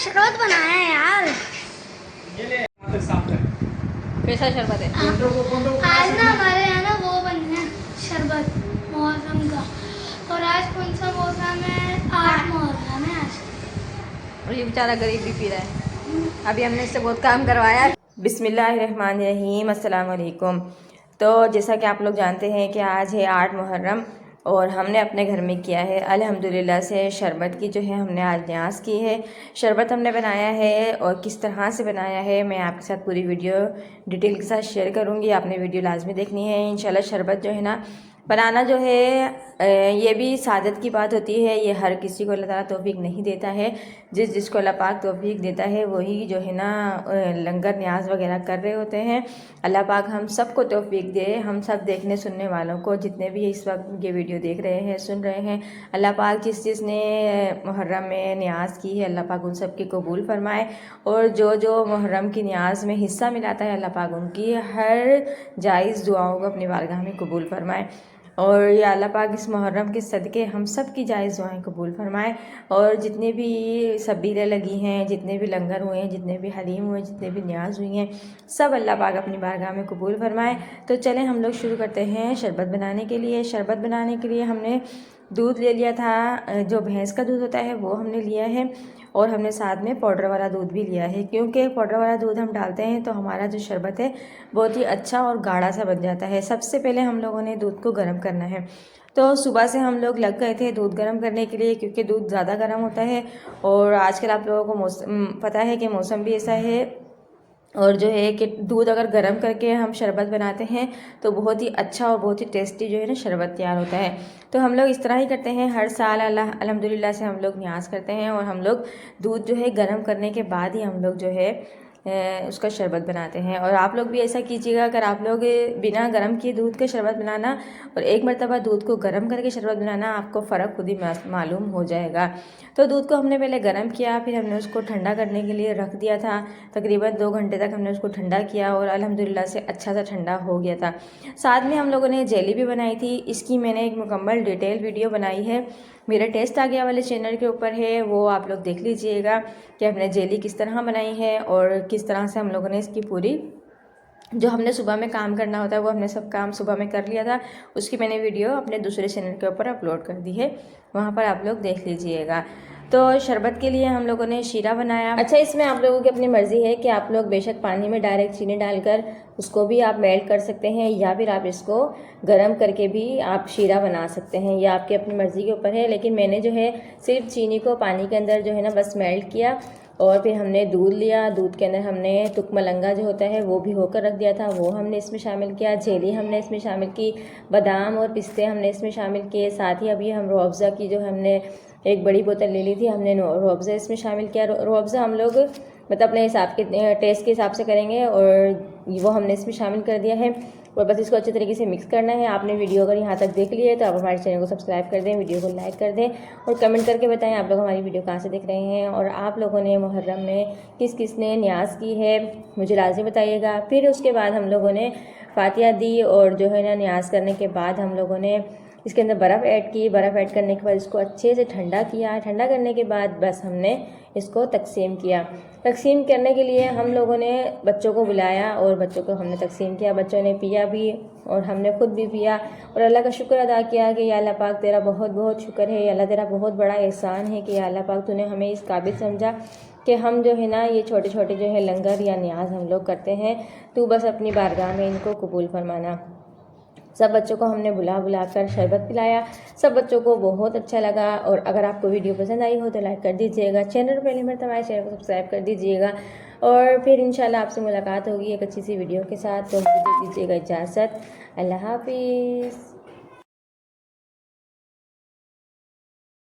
शरबत बनाया है यार। कैसा शरबत है? आज ना हमारे यहाँ ना वो बन है शरबत मौसम का। और आज कौन सा मौसम है? आज मौसम है आज। और ये बेचारा गरीब भी पी रहा है। अभी हमने इससे बहुत काम करवाया। बिस्मिल्लाहिर्रहमानिर्रहीम, अस्सलाम वालेकुम। तो जैसा कि आप लोग जानते हैं कि आज है 8 मुहर्रम और हमने अपने घर में किया है अल्हम्दुलिल्लाह से शरबत की जो है हमने आज न्याज की है। शरबत हमने बनाया है और किस तरह से बनाया है मैं आपके साथ पूरी वीडियो डिटेल के साथ शेयर करूँगी। आपने वीडियो लाजमी देखनी है। इंशाल्लाह शरबत जो है ना बनाना जो है ये भी सादत की बात होती है। ये हर किसी को अल्लाह ताला तौफीक नहीं देता है। जिसको अल्लाह पाक तौफीक देता है वही जो है ना लंगर न्याज वगैरह कर रहे होते हैं। अल्लाह पाक हम सबको तौफीक दे। हम सब देखने सुनने वालों को, जितने भी इस वक्त ये वीडियो देख रहे हैं सुन रहे हैं, अल्लाह पाक जिसने मुहर्रम में न्याज की है अल्लाह पाक उन सब की कबूल फरमाए। और जो जो मुहर्रम की न्याज में हिस्सा मिलाता है अल्लाह पाक उनकी हर जायज़ दुआओं को अपनी बारगाह में कबूल फरमाए। और या अल्लाह पाक इस मुहर्रम के सदक़े हम सब की जायज़ दुआएं कबूल फरमाए। और जितने भी सबीलें लगी हैं, जितने भी लंगर हुए हैं, जितने भी हलीम हुए, जितने भी न्याज हुई हैं, सब अल्लाह पाक अपनी बारगाह में कबूल फरमाए। तो चलें हम लोग शुरू करते हैं शरबत बनाने के लिए। शरबत बनाने के लिए हमने दूध ले लिया था, जो भैंस का दूध होता है वो हमने लिया है। और हमने साथ में पाउडर वाला दूध भी लिया है, क्योंकि पाउडर वाला दूध हम डालते हैं तो हमारा जो शरबत है बहुत ही अच्छा और गाढ़ा सा बन जाता है। सबसे पहले हम लोगों ने दूध को गर्म करना है। तो सुबह से हम लोग लग गए थे दूध गर्म करने के लिए, क्योंकि दूध ज़्यादा गर्म होता है। और आजकल आप लोगों को मौसम पता है कि मौसम भी ऐसा है। और जो है कि दूध अगर गर्म करके हम शरबत बनाते हैं तो बहुत ही अच्छा और बहुत ही टेस्टी जो है ना शरबत तैयार होता है। तो हम लोग इस तरह ही करते हैं हर साल अल्हम्दुलिल्लाह से हम लोग न्याज करते हैं। और हम लोग दूध जो है गर्म करने के बाद ही हम लोग जो है उसका शरबत बनाते हैं। और आप लोग भी ऐसा कीजिएगा। अगर आप लोग बिना गर्म किए दूध का शरबत बनाना और एक मरतबा दूध को गर्म करके शरबत बनाना, आपको फ़र्क खुद ही मालूम हो जाएगा। तो दूध को हमने पहले गर्म किया, फिर हमने उसको ठंडा करने के लिए रख दिया था। तकरीबन 2 घंटे तक हमने उसको ठंडा किया और अल्हम्दुलिल्लाह से अच्छा सा ठंडा हो गया था। साथ में हम लोगों ने जेली भी बनाई थी। इसकी मैंने एक मुकम्मल डिटेल वीडियो बनाई है, मेरे टेस्ट आ गया वाले चैनल के ऊपर है, वो आप लोग देख लीजिएगा कि हमने जेली किस तरह बनाई है और किस तरह से हम लोगों ने इसकी पूरी जो हमने सुबह में काम करना होता है वो हमने सब काम सुबह में कर लिया था। उसकी मैंने वीडियो अपने दूसरे चैनल के ऊपर अपलोड कर दी है, वहाँ पर आप लोग देख लीजिएगा। तो शरबत के लिए हम लोगों ने शीरा बनाया। अच्छा, इसमें आप लोगों की अपनी मर्ज़ी है कि आप लोग बेशक पानी में डायरेक्ट चीनी डालकर उसको भी आप मेल्ट कर सकते हैं, या फिर आप इसको गर्म करके भी आप शीरा बना सकते हैं। यह आपकी अपनी मर्ज़ी के ऊपर है। लेकिन मैंने जो है सिर्फ चीनी को पानी के अंदर जो है ना बस मेल्ट किया। और फिर हमने दूध लिया, दूध के अंदर हमने तुक मलंगा जो होता है वो भी होकर रख दिया था, वो हमने इसमें शामिल किया। जेली हमने इसमें शामिल की, बादाम और पिस्ते हमने इसमें शामिल किए। साथ ही अभी हम रूह अफ़ज़ा की जो हमने एक बड़ी बोतल ले ली थी, हमने रूह अफ़ज़ा इसमें शामिल किया। रूह अफ़ज़ा हम लोग मतलब अपने हिसाब के टेस्ट के हिसाब से करेंगे और वो हमने इसमें शामिल कर दिया है। और बस इसको अच्छे तरीके से मिक्स करना है। आपने वीडियो अगर यहाँ तक देख ली है तो आप हमारे चैनल को सब्सक्राइब कर दें, वीडियो को लाइक कर दें और कमेंट करके बताएं आप लोग हमारी वीडियो कहाँ से देख रहे हैं और आप लोगों ने मुहर्रम में किस किस ने न्याज की है, मुझे लाज़मी बताइएगा। फिर उसके बाद हम लोगों ने फातिहा दी और जो है ना न्याज करने के बाद हम लोगों ने इसके अंदर बर्फ़ ऐड की। बर्फ़ ऐड करने के बाद इसको अच्छे से ठंडा किया। ठंडा करने के बाद बस हमने इसको तकसीम किया। तकसीम करने के लिए हम लोगों ने बच्चों को बुलाया और बच्चों को हमने तकसीम किया। बच्चों ने पिया भी और हमने ख़ुद भी पिया और अल्लाह का शुक्र अदा किया कि या अल्लाह पाक तेरा बहुत बहुत शुक्र है, या अल्लाह तेरा बहुत बड़ा एहसान है कि या अल्लाह पाक तूने हमें इस काबिल समझा कि हम जो है ना ये छोटे छोटे जो है लंगर या न्याज हम लोग करते हैं। तू बस अपनी बारगाह में इनको कबूल फरमाना। सब बच्चों को हमने बुला कर शरबत पिलाया। सब बच्चों को बहुत अच्छा लगा। और अगर आपको वीडियो पसंद आई हो तो लाइक कर दीजिएगा, चैनल पर पहली मरतबा हमारे चैनल को सब्सक्राइब कर दीजिएगा। और फिर इंशाल्लाह आपसे मुलाकात होगी एक अच्छी सी वीडियो के साथ। तो मुझे दे दीजिएगा इजाज़त। अल्लाह हाफिज़।